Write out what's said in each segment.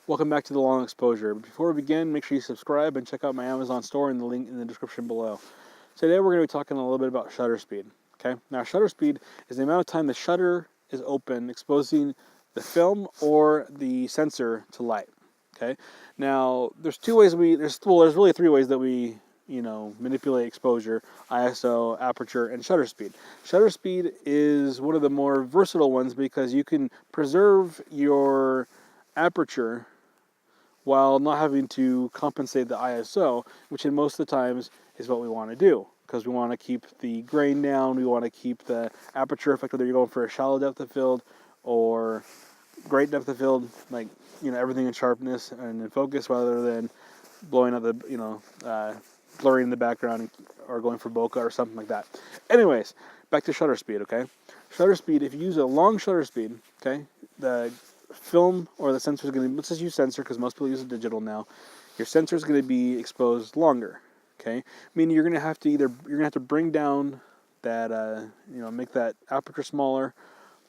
Welcome back to the long exposure. Before we begin, make sure you subscribe and check out my Amazon store in the link in the description below. Today we're going to be talking a little bit about shutter speed. Okay, now shutter speed is the amount of time the shutter is open, exposing the film or the sensor to light. Okay, now there's really three ways that we manipulate exposure: ISO, aperture, and shutter speed. Shutter speed is one of the more versatile ones because you can preserve your aperture while not having to compensate the ISO, which in most of the times is what we want to do because we want to keep the grain down, we want to keep the aperture effect, whether you're going for a shallow depth of field or great depth of field, like everything in sharpness and in focus, rather than blowing out the blurring the background or going for bokeh or something like that. Anyways, back to shutter speed. Okay, shutter speed. If you use a long shutter speed, okay, the film or the sensor is going to, let's just use sensor because most people use a digital now. Your sensor is going to be exposed longer. Okay, meaning you're going to have to bring down that make that aperture smaller,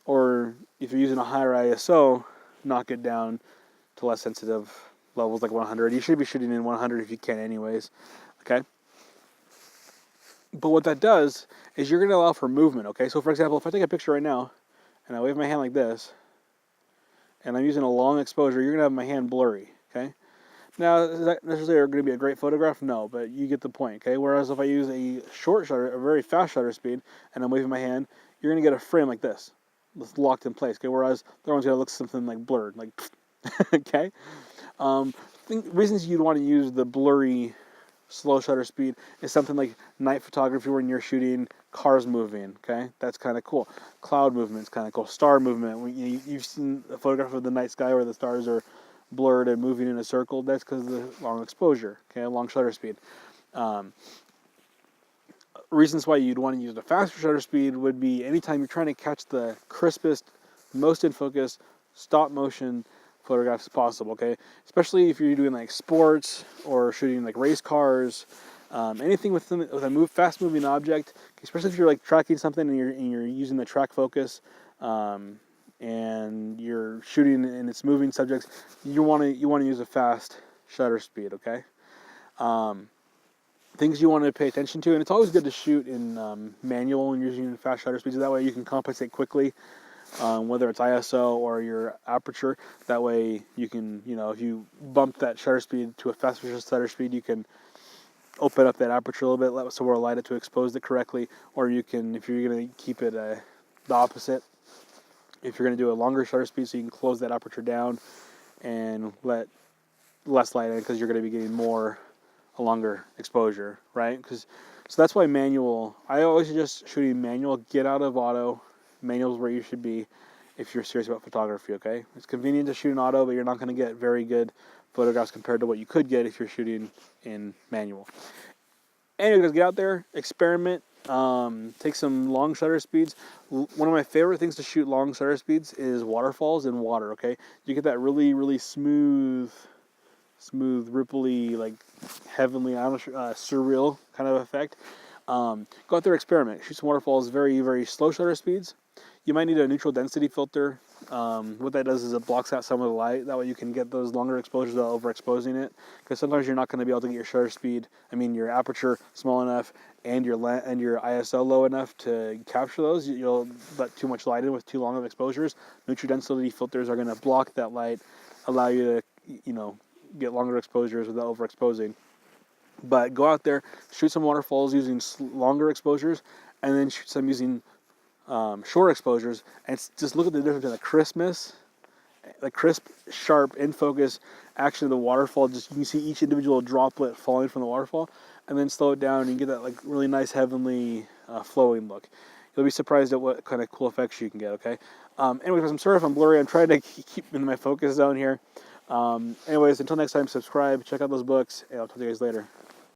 or if you're using a higher ISO, knock it down to less sensitive levels like 100. You should be shooting in 100 if you can, anyways. Okay. But what that does is you're going to allow for movement. Okay, so for example, if I take a picture right now and I wave my hand like this, and I'm using a long exposure, you're going to have my hand blurry, okay? Now, is that necessarily going to be a great photograph? No, but you get the point, okay? Whereas if I use a short shutter, a very fast shutter speed, and I'm waving my hand, you're going to get a frame like this, locked in place, okay? Whereas the other one's going to look something like blurred, like, okay? Reasons you'd want to use the blurry slow shutter speed is something like night photography when you're shooting cars moving, okay? That's kind of cool. Cloud movement is kind of cool. Star movement, you've seen a photograph of the night sky where the stars are blurred and moving in a circle. That's because of the long exposure, okay? Long shutter speed. Reasons why you'd want to use a faster shutter speed would be anytime you're trying to catch the crispest, most in focus, stop motion photographs possible, okay? Especially if you're doing like sports or shooting like race cars, anything with a fast moving object, especially if you're like tracking something and you're using the track focus, and you're shooting and it's moving subjects, you want to use a fast shutter speed, okay? Things you want to pay attention to, and it's always good to shoot in manual and using fast shutter speeds. That way you can compensate quickly. Whether it's ISO or your aperture, that way you can, if you bump that shutter speed to a faster shutter speed, you can open up that aperture a little bit, let somewhere light it to expose it correctly, or you can, if you're going to keep it the opposite, if you're going to do a longer shutter speed, so you can close that aperture down and let less light in because you're going to be getting a longer exposure, right? So that's why manual, I always suggest shooting manual. Get out of auto. Manual is where you should be if you're serious about photography, okay? It's convenient to shoot in auto, but you're not going to get very good photographs compared to what you could get if you're shooting in manual. Anyway, guys, get out there, experiment, take some long shutter speeds. One of my favorite things to shoot long shutter speeds is waterfalls in water, okay? You get that really, really smooth, ripply, like heavenly, surreal kind of effect. Go out there, experiment. Shoot some waterfalls, very, very slow shutter speeds. You might need a neutral density filter. What that does is it blocks out some of the light. That way you can get those longer exposures without overexposing it. Because sometimes you're not going to be able to get your shutter speed, your aperture small enough and your ISO low enough to capture those. You'll let too much light in with too long of exposures. Neutral density filters are going to block that light, allow you to, get longer exposures without overexposing. But go out there, shoot some waterfalls using longer exposures, and then shoot some using short exposures, and just look at the difference in the crispness, the crisp, sharp, in focus action of the waterfall. Just you can see each individual droplet falling from the waterfall, and then slow it down, and you get that like really nice heavenly flowing look. You'll be surprised at what kind of cool effects you can get. Okay. Anyways, I'm sorry if I'm blurry. I'm trying to keep in my focus zone here. Anyways, until next time, subscribe, check out those books, and I'll talk to you guys later.